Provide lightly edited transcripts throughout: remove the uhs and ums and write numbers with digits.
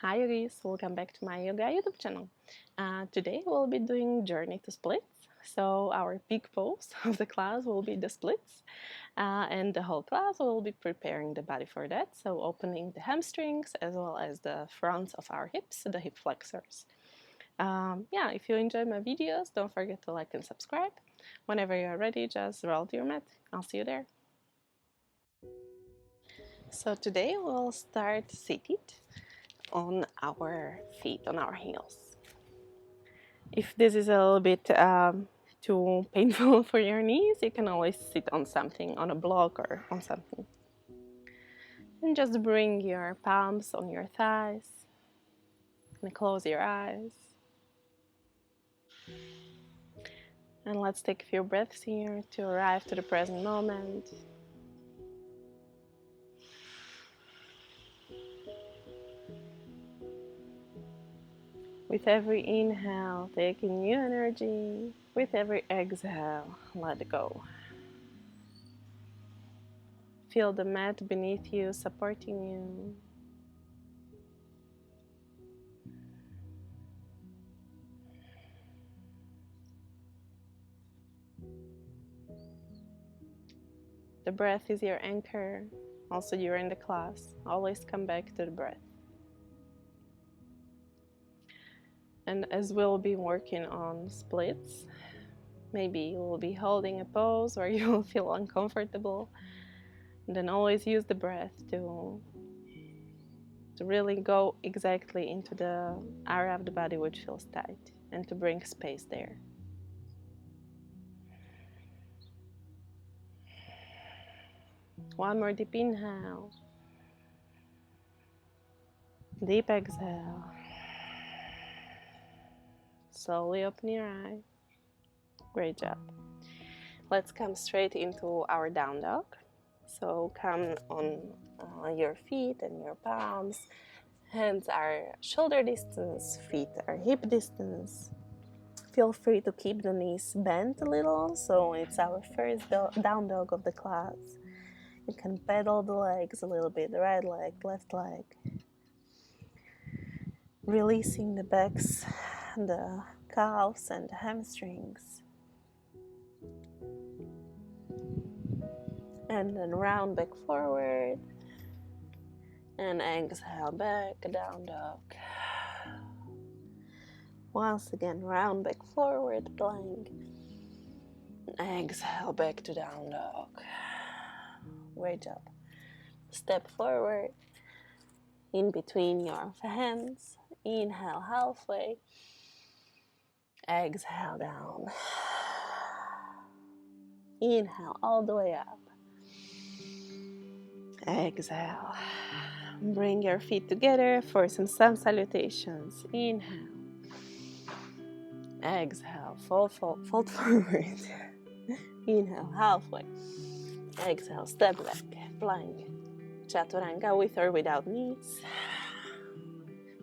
Hi yogis, welcome back to my yoga YouTube channel. Today we'll be doing journey to splits. So our big pose of the class will be the splits, and the whole class will be preparing the body for that. So opening the hamstrings as well as the fronts of our hips, the hip flexors. If you enjoy my videos, don't forget to like and subscribe. Whenever you're ready, just roll to your mat. I'll see you there. So today we'll start seated on our feet, on our heels. If this is a little bit too painful for your knees, you can always sit on something, on a block or on something. And just bring your palms on your thighs and close your eyes. And let's take a few breaths here to arrive to the present moment. With every inhale, taking new energy. With every exhale, let go. Feel the mat beneath you supporting you. The breath is your anchor. Also during the class, always come back to the breath. And as we'll be working on splits, maybe you will be holding a pose or you will feel uncomfortable. And then always use the breath to really go exactly into the area of the body which feels tight and to bring space there. One more deep inhale. Deep exhale. Slowly open your eyes. Great job. Let's come straight into our down dog. So come on your feet and your palms. Hands are shoulder distance, feet are hip distance. Feel free to keep the knees bent a little. So it's our first down dog of the class. You can pedal the legs a little bit, the right leg, left leg. Releasing the backs, the calves and the hamstrings. And then round back forward. And exhale back, down dog. Once again, round back forward, plank. Exhale back to down dog. Great job. Step forward. In between your hands. Inhale halfway. Exhale down. Inhale all the way up. Exhale. Bring your feet together for some sun salutations. Inhale. Exhale. Fold forward. Inhale halfway. Exhale. Step back. Plank. Chaturanga with or without knees.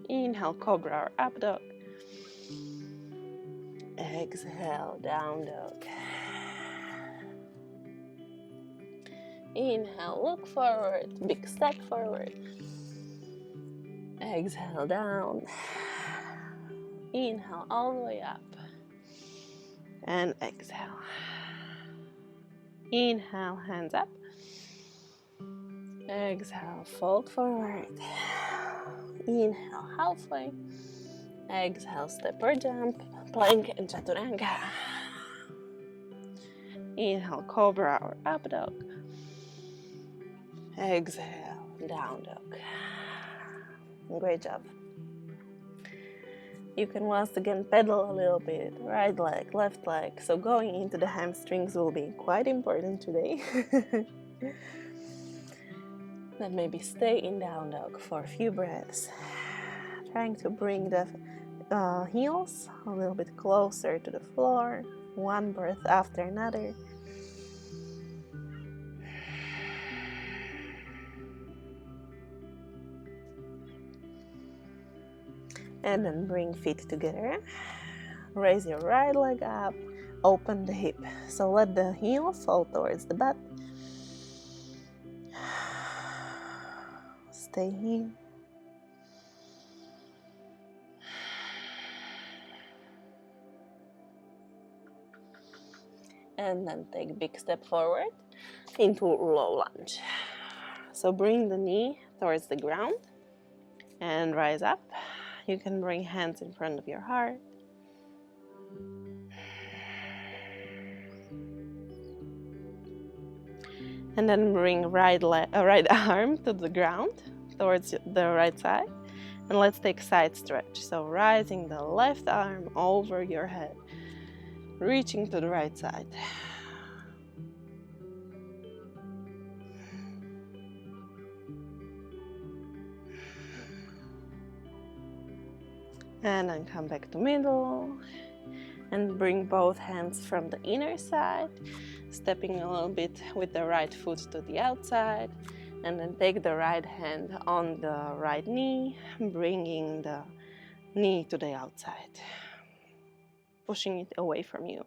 Inhale. Cobra or up dog. Exhale. Down dog. Inhale, look forward, big step forward. Exhale, down. Inhale, all the way up. And exhale. Inhale, hands up. Exhale, fold forward. Inhale, halfway. Exhale, step or jump, plank and chaturanga. Inhale, cobra or up dog. Exhale, down dog. Great job. You can once again pedal a little bit, right leg, left leg. So going into the hamstrings will be quite important today. Then maybe stay in down dog for a few breaths. Trying to bring the heels a little bit closer to the floor. One breath after another. And then bring feet together. Raise your right leg up. Open the hip. So let the heel fall towards the butt. Stay here. and then take a big step forward into low lunge. So bring the knee towards the ground and rise up. You can bring hands in front of your heart. And then bring right arm to the ground towards the right side. And let's take side stretch. So rising the left arm over your head, reaching to the right side. And then come back to middle and bring both hands from the inner side, stepping a little bit with the right foot to the outside, and then take the right hand on the right knee, bringing the knee to the outside, pushing it away from you.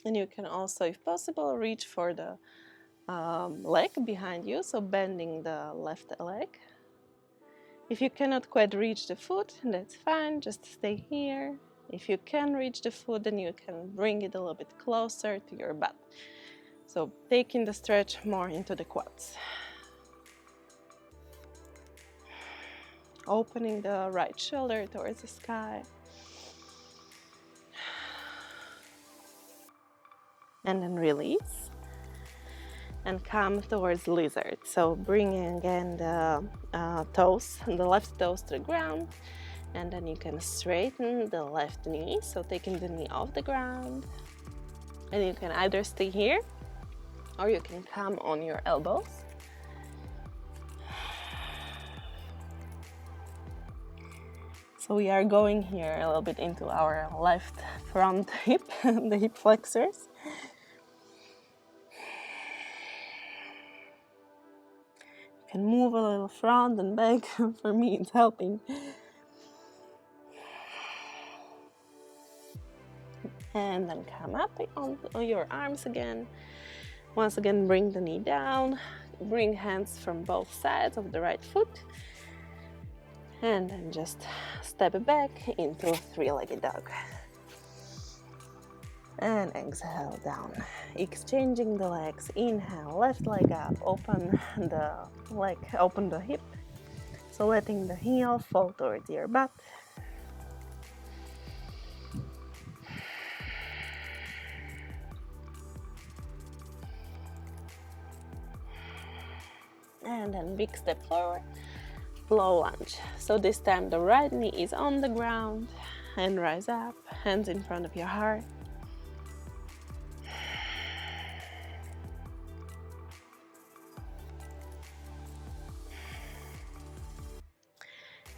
And you can also, if possible, reach for the leg behind you, so bending the left leg. If you cannot quite reach the foot, that's fine, just stay here. If you can reach the foot, then you can bring it a little bit closer to your butt. So taking the stretch more into the quads. Opening the right shoulder towards the sky. And then release. And come towards lizard. So bringing again the toes, the left toes to the ground. And then you can straighten the left knee. So taking the knee off the ground. And you can either stay here or you can come on your elbows. So we are going here a little bit into our left front hip, the hip flexors. You can move a little front and back. For me, it's helping. And then come up on your arms again. Once again, bring the knee down. Bring hands from both sides of the right foot. And then just step back into three-legged dog. And exhale down. Exchanging the legs. Inhale, left leg up. Open the leg, open the hip. So letting the heel fall towards your butt. And then big step forward. Low lunge. So this time the right knee is on the ground and rise up, hands in front of your heart.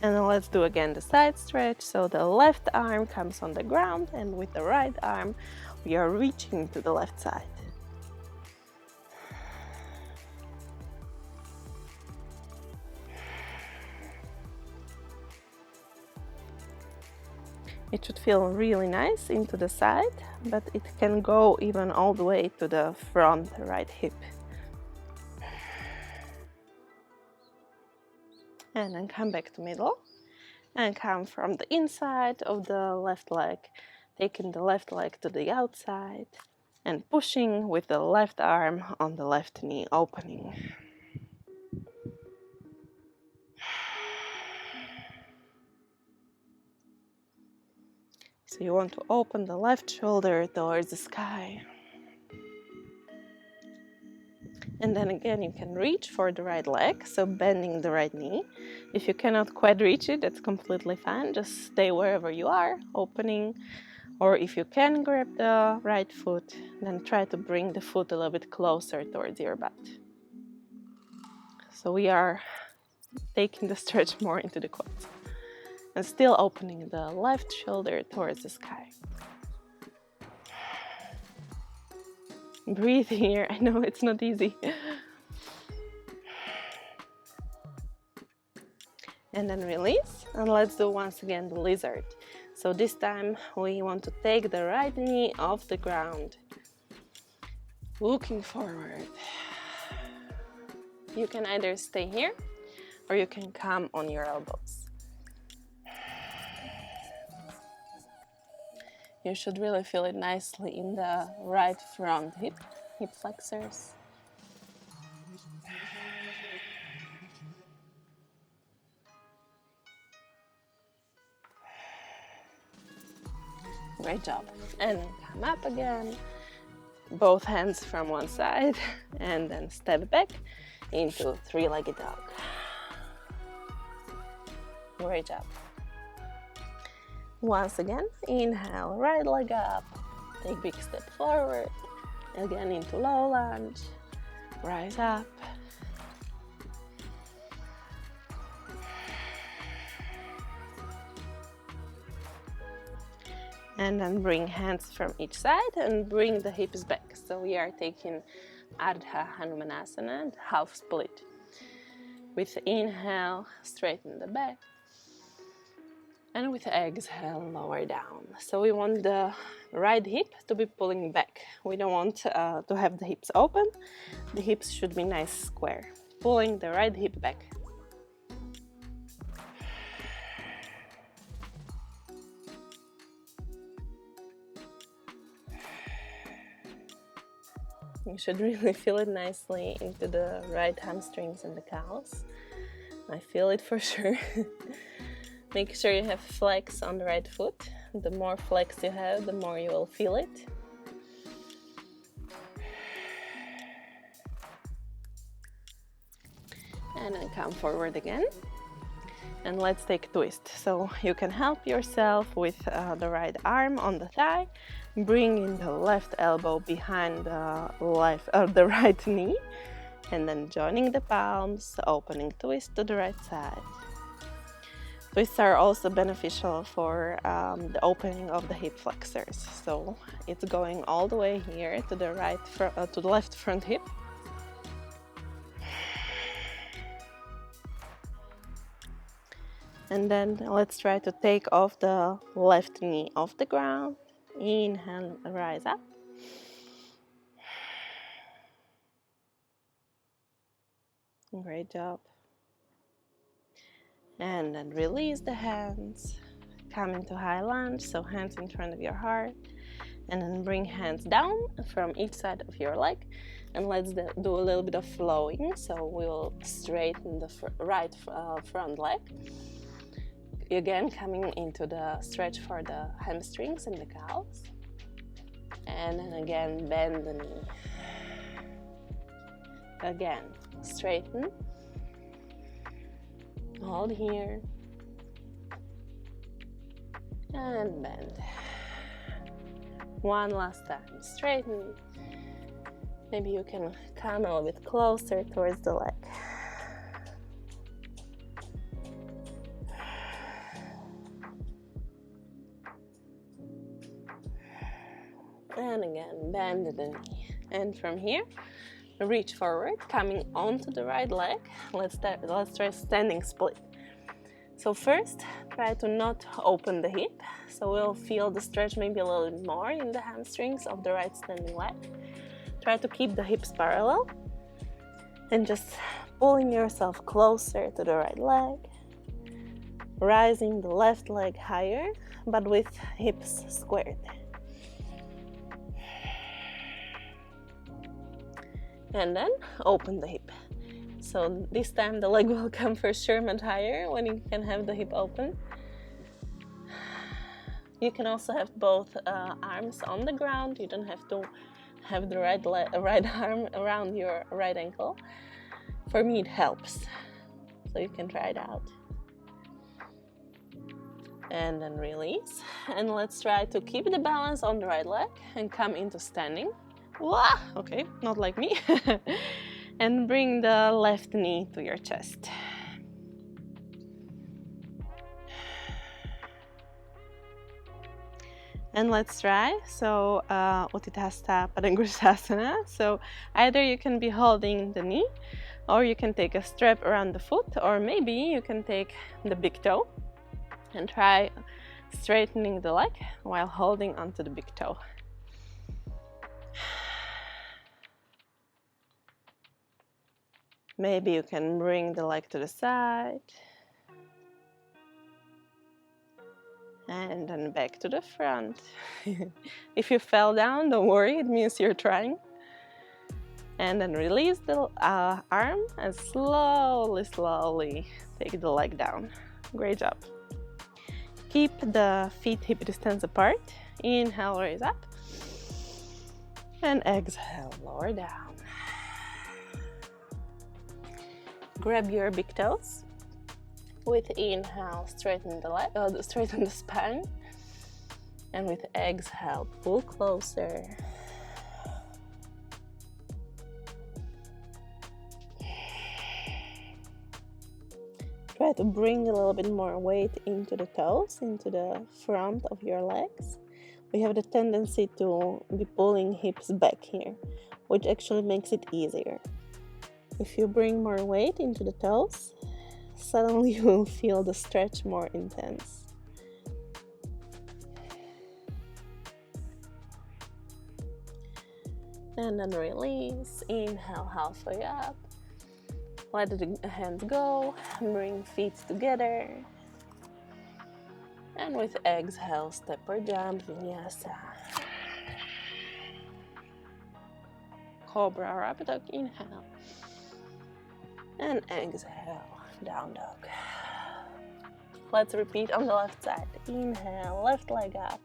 And then let's do again the side stretch. So the left arm comes on the ground and with the right arm we are reaching to the left side. It should feel really nice into the side, but it can go even all the way to the front right hip. And then come back to middle and come from the inside of the left leg, taking the left leg to the outside and pushing with the left arm on the left knee, opening. So you want to open the left shoulder towards the sky. And then again you can reach for the right leg, so bending the right knee. If you cannot quite reach it, that's completely fine. Just stay wherever you are, opening. Or if you can grab the right foot, then try to bring the foot a little bit closer towards your butt. So we are taking the stretch more into the quads. And still opening the left shoulder towards the sky. Breathe here. I know it's not easy. And then release. And let's do once again the lizard. So this time we want to take the right knee off the ground. Looking forward. You can either stay here or you can come on your elbows. You should really feel it nicely in the right front hip flexors. Great job. And then come up again. Both hands from one side and then step back into three-legged dog. Great job. Once again, inhale, right leg up, take big step forward, again into low lunge, rise up. And then bring hands from each side and bring the hips back. So we are taking Ardha Hanumanasana, half split. With inhale, straighten the back. And with exhale, lower down. So we want the right hip to be pulling back. We don't want to have the hips open. The hips should be nice square. Pulling the right hip back. You should really feel it nicely into the right hamstrings and the calves. I feel it for sure. Make sure you have flex on the right foot. The more flex you have, the more you will feel it. And then come forward again. And let's take a twist. So you can help yourself with the right arm on the thigh. Bring in the left elbow behind the right knee. And then joining the palms, opening twist to the right side. Twists are also beneficial for the opening of the hip flexors. So it's going all the way here to the to the left front hip. And then let's try to take off the left knee off the ground. Inhale, rise up. Great job. And then release the hands. Come into high lunge, so hands in front of your heart. And then bring hands down from each side of your leg. And let's do a little bit of flowing. So we'll straighten the right front leg. Again, coming into the stretch for the hamstrings and the calves. And then again, bend the knee. Again, straighten. Hold here. And bend. One last time, straighten. Maybe you can come a little bit closer towards the leg. And again, bend the knee. And from here, reach forward, coming onto the right leg. Let's try standing split. So first, try to not open the hip. So we'll feel the stretch maybe a little bit more in the hamstrings of the right standing leg. Try to keep the hips parallel. And just pulling yourself closer to the right leg. Rising the left leg higher, but with hips squared. And then open the hip. So this time the leg will come for sure much higher when you can have the hip open. You can also have both arms on the ground. You don't have to have the right arm around your right ankle. For me it helps. So you can try it out. And then release. And let's try to keep the balance on the right leg and come into standing. Wah! Okay, not like me. And bring the left knee to your chest. And let's try. So, Utthita Padangusthasana. So, either you can be holding the knee, or you can take a strap around the foot, or maybe you can take the big toe and try straightening the leg while holding onto the big toe. Maybe you can bring the leg to the side. And then back to the front. If you fell down, don't worry, it means you're trying. And then release the arm and slowly take the leg down. Great job. Keep the feet hip distance apart. Inhale, raise up. And exhale, lower down. Grab your big toes. With inhale, straighten the leg, straighten the spine. And with exhale, pull closer. Try to bring a little bit more weight into the toes, into the front of your legs. We have the tendency to be pulling hips back here, which actually makes it easier. If you bring more weight into the toes, suddenly you will feel the stretch more intense. And then release. Inhale, halfway up. Let the hands go. Bring feet together. And with exhale, step or jump, vinyasa. Cobra or up dog, inhale. And exhale, down dog. Let's repeat on the left side. Inhale, left leg up.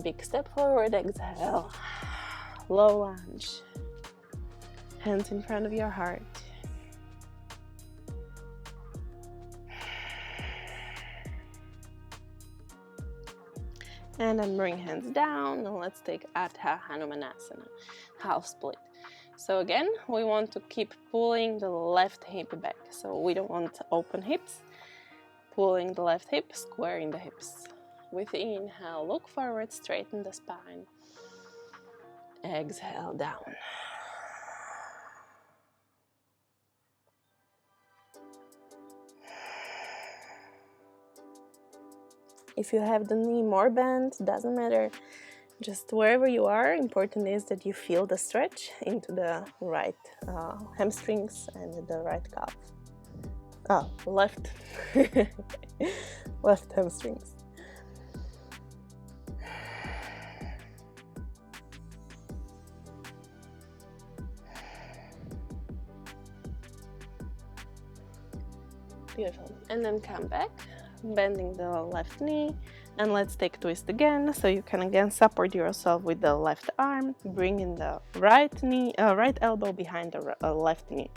Big step forward, exhale. Low lunge. Hands in front of your heart. And then bring hands down, and let's take Adha Hanumanasana, half split. So again, we want to keep pulling the left hip back. So we don't want open hips. Pulling the left hip, squaring the hips. With inhale, look forward, straighten the spine. Exhale, down. If you have the knee more bent, doesn't matter. Just wherever you are, important is that you feel the stretch into the right hamstrings and the right calf. Left. Left hamstrings. Beautiful. And then come back, bending the left knee, and let's take twist again. So you can again support yourself with the left arm, bringing the right knee, right elbow behind the left knee,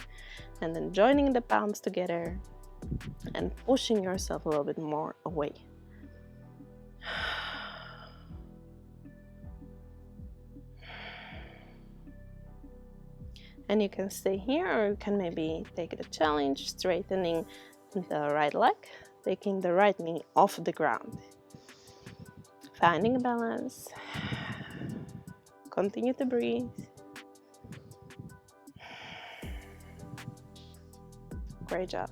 and then joining the palms together and pushing yourself a little bit more away. And you can stay here, or you can maybe take the challenge, straightening the right leg, taking the right knee off the ground. Finding a balance. Continue to breathe. Great job.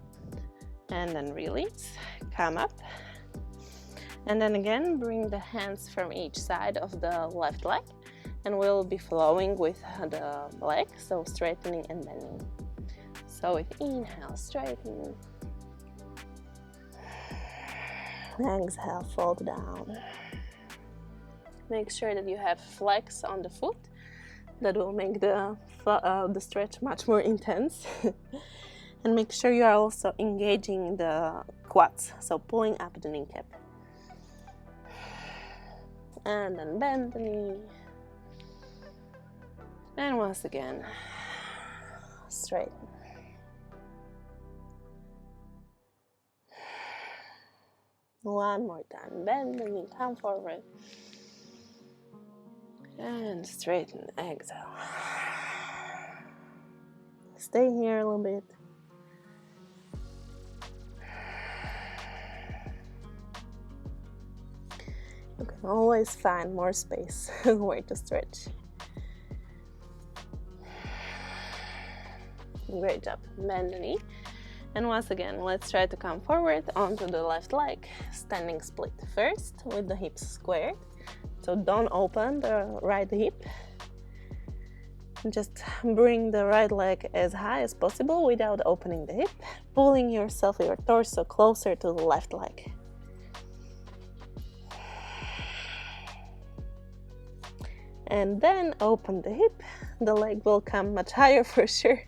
And then release. Come up. And then again, bring the hands from each side of the left leg. And we'll be flowing with the leg, so straightening and bending. So with inhale, straighten. Exhale, fold down. Make sure that you have flex on the foot. That will make the stretch much more intense. And make sure you are also engaging the quads, so pulling up the kneecap. And then bend the knee. And once again, straighten. One more time, bend the knee, come forward. And straighten, exhale. Stay here a little bit. You can always find more space where to stretch. Great job. Bend the knee. And once again, let's try to come forward onto the left leg. Standing split first with the hips squared. So don't open the right hip. Just bring the right leg as high as possible without opening the hip, pulling yourself, your torso closer to the left leg. And then open the hip. The leg will come much higher for sure.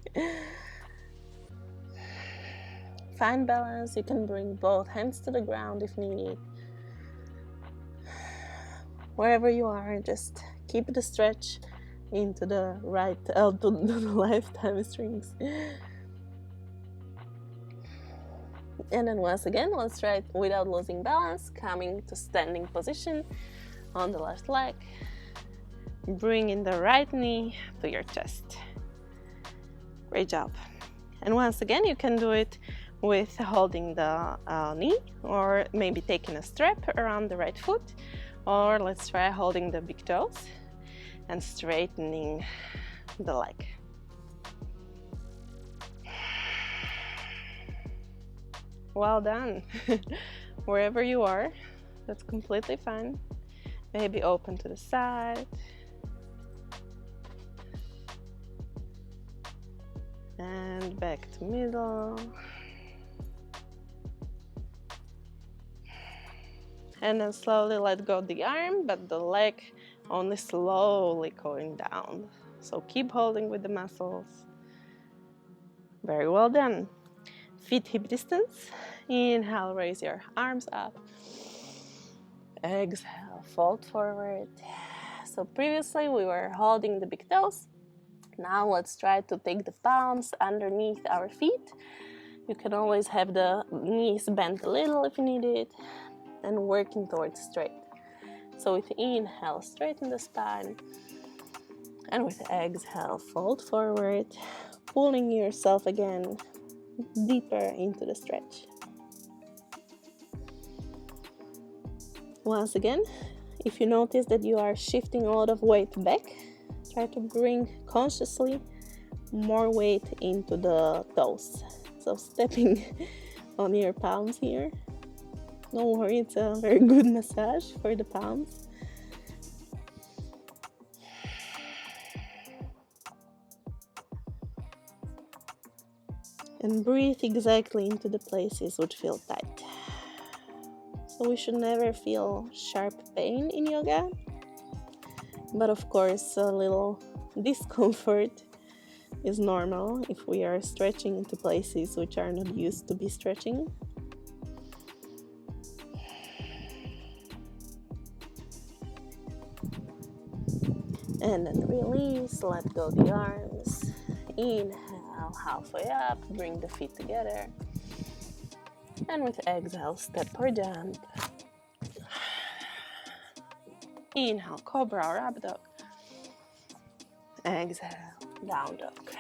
Find balance. You can bring both hands to the ground if needed. Wherever you are, just keep the stretch into the right, to the left hamstrings. And then once again, let's try it without losing balance, coming to standing position on the left leg. Bring in the right knee to your chest. Great job. And once again, you can do it with holding the knee, or maybe taking a strap around the right foot, or let's try holding the big toes and straightening the leg. Well done. Wherever you are, that's completely fine. Maybe open to the side. And back to middle. And then slowly let go the arm, but the leg only slowly going down. So keep holding with the muscles. Very well done. Feet hip distance. Inhale, raise your arms up. Exhale, fold forward. So previously we were holding the big toes. Now let's try to take the palms underneath our feet. You can always have the knees bent a little if you need it, and working towards straight. So with inhale, straighten the spine, and with exhale, fold forward, pulling yourself again deeper into the stretch. Once again, if you notice that you are shifting a lot of weight back, try to bring consciously more weight into the toes. So stepping on your palms here. Don't worry, it's a very good massage for the palms. And breathe exactly into the places which feel tight. So we should never feel sharp pain in yoga. But of course, a little discomfort is normal if we are stretching into places which are not used to be stretching. And then release, let go the arms. Inhale, halfway up, bring the feet together. And with exhale, step or jump. Inhale, cobra or up dog. Exhale, down dog.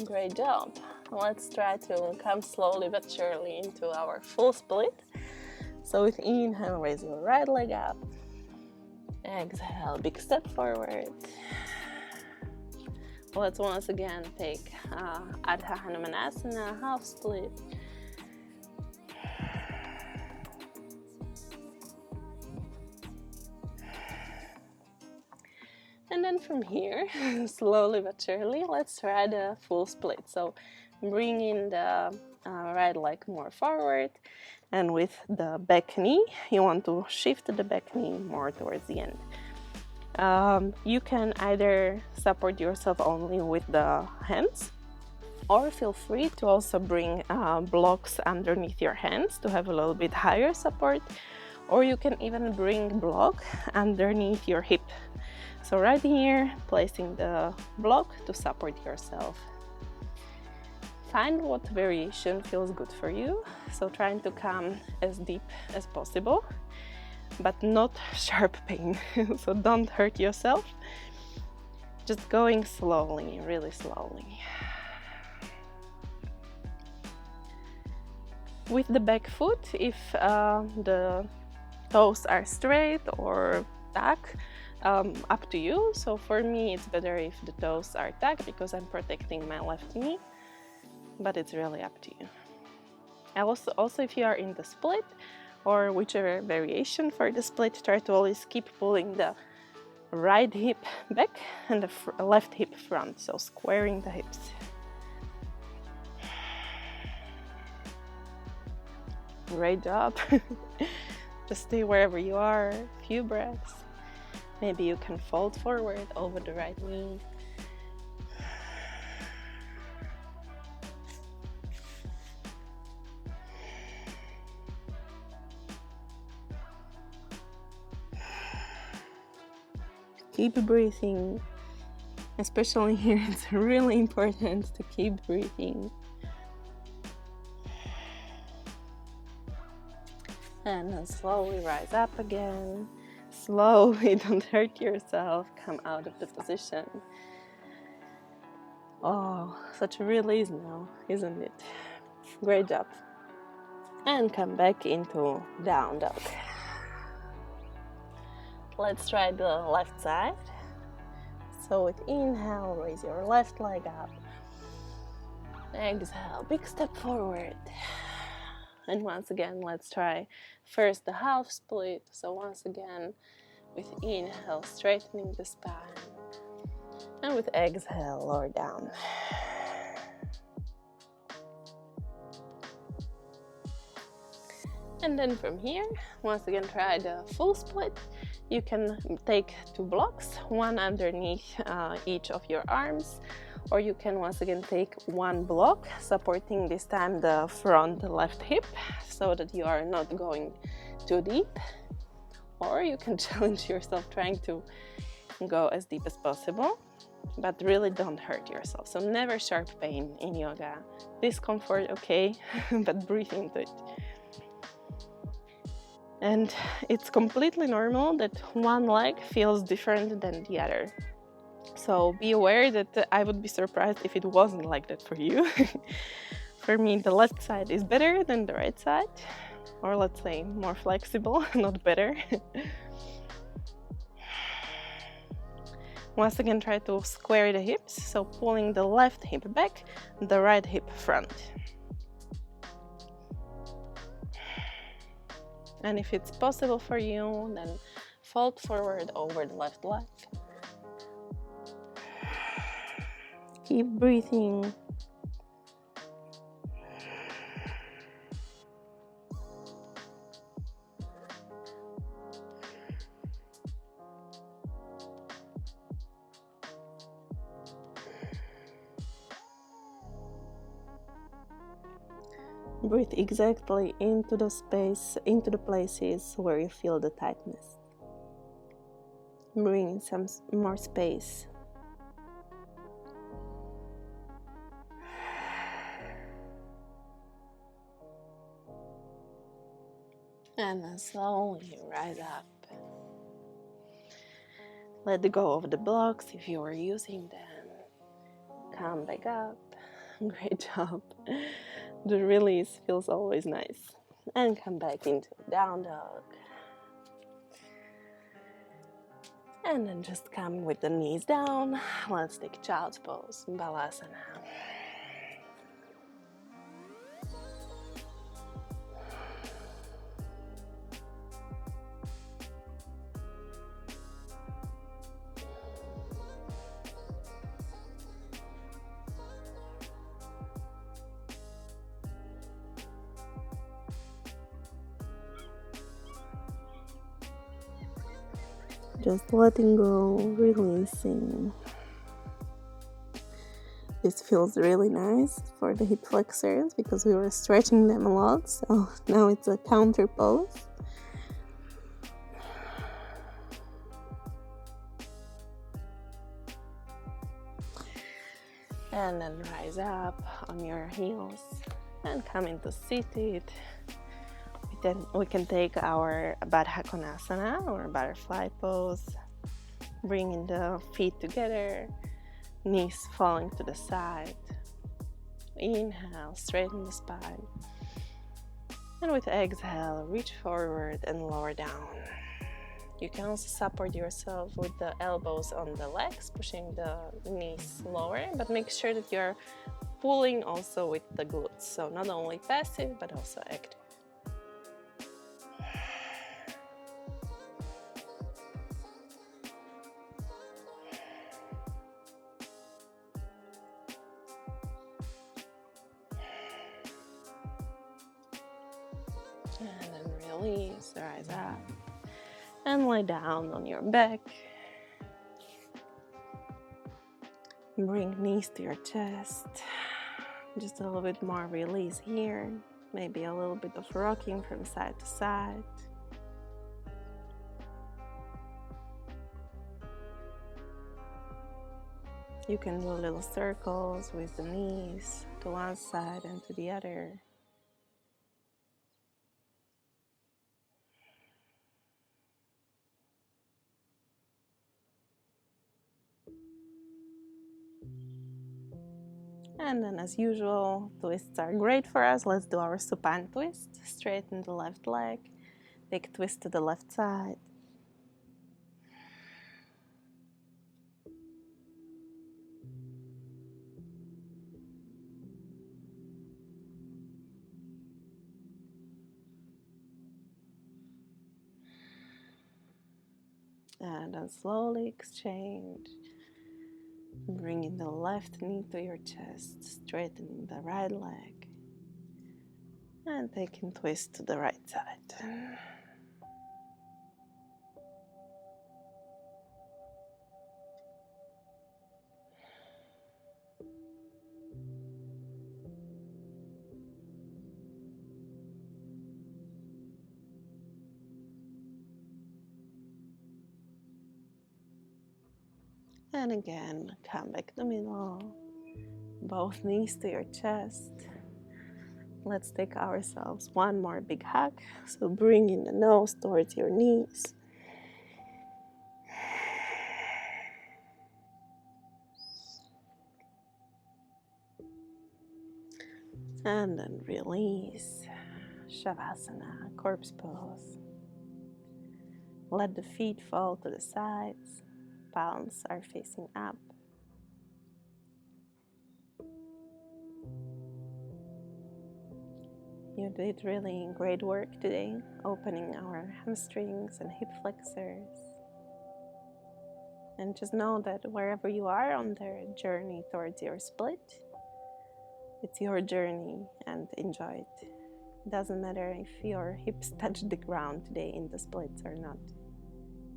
Great job. Let's try to come slowly but surely into our full split. So with inhale, raise your right leg up. Exhale, big step forward. Let's once again take Ardha Hanumanasana, half split. And then from here, slowly but surely, let's try the full split. So bring in the right leg more forward, and with the back knee, you want to shift the back knee more towards the end. You can either support yourself only with the hands, or feel free to also bring blocks underneath your hands to have a little bit higher support, or you can even bring block underneath your hip. So right here, placing the block to support yourself. Find what variation feels good for you. So trying to come as deep as possible, but not sharp pain. So don't hurt yourself. Just going slowly, really slowly. With the back foot, if the toes are straight or tucked, up to you. So for me, it's better if the toes are tucked because I'm protecting my left knee, but it's really up to you. And also if you are in the split or whichever variation for the split, try to always keep pulling the right hip back and the left hip front, so squaring the hips. Great job. Just stay wherever you are, a few breaths. Maybe you can fold forward over the right knee. Keep breathing. Especially here, it's really important to keep breathing. And then slowly rise up again. Slowly, don't hurt yourself. Come out of the position. Oh, such a release now, isn't it? Great job. And come back into down dog. Let's try the left side. So with inhale, raise your left leg up. Exhale, big step forward. And once again, let's try first the half split. So once again, with inhale, straightening the spine. And with exhale, lower down. And then from here, once again, try the full split. You can take 2 blocks, one underneath each of your arms, or you can once again take 1 block, supporting this time the front left hip, so that you are not going too deep. Or you can challenge yourself trying to go as deep as possible, but really don't hurt yourself. So never sharp pain in yoga. Discomfort, okay, but breathe into it. And it's completely normal that one leg feels different than the other. So be aware that I would be surprised if it wasn't like that for you. For me, the left side is better than the right side, or let's say more flexible, not better. Once again, try to square the hips, so pulling the left hip back, the right hip front. And if it's possible for you, then fold forward over the left leg. Keep breathing. Breathe exactly into the space, into the places where you feel the tightness. Bring in some more space. And then slowly rise up. Let go of the blocks if you are using them. Come back up. Great job. The release feels always nice. And come back into down dog. And then just come with the knees down. Let's take child's pose, Balasana. Just letting go, releasing. This feels really nice for the hip flexors because we were stretching them a lot. So now it's a counter pose. And then rise up on your heels and come into seated. Then we can take our Baddha Konasana or butterfly pose, bringing the feet together, knees falling to the side. Inhale, straighten the spine. And with exhale, reach forward and lower down. You can also support yourself with the elbows on the legs, pushing the knees lower, but make sure that you're pulling also with the glutes. So not only passive, but also active. And then release, rise up. And lie down on your back. Bring knees to your chest. Just a little bit more release here. Maybe a little bit of rocking from side to side. You can do little circles with the knees to one side and to the other. And then as usual, twists are great for us. Let's do our supine twist. Straighten the left leg. Big twist to the left side. And then slowly exchange. Bringing the left knee to your chest. Straightening the right leg. And taking twist to the right side. And again, come back to the middle. Both knees to your chest. Let's take ourselves one more big hug. So bringing the nose towards your knees. And then release. Savasana, corpse pose. Let the feet fall to the sides. Palms are facing up. You did really great work today, opening our hamstrings and hip flexors. And just know that wherever you are on the journey towards your split, it's your journey and enjoy it. Doesn't matter if your hips touch the ground today in the splits or not.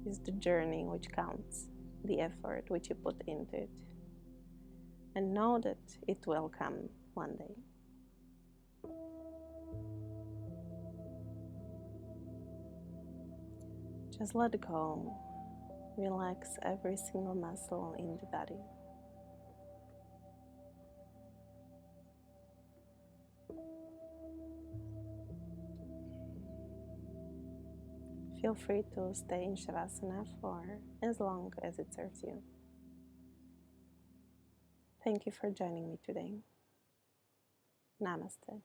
It's the journey which counts, the effort which you put into it. And know that it will come one day. Just let go. Relax every single muscle in the body. Feel free to stay in Savasana for as long as it serves you. Thank you for joining me today. Namaste.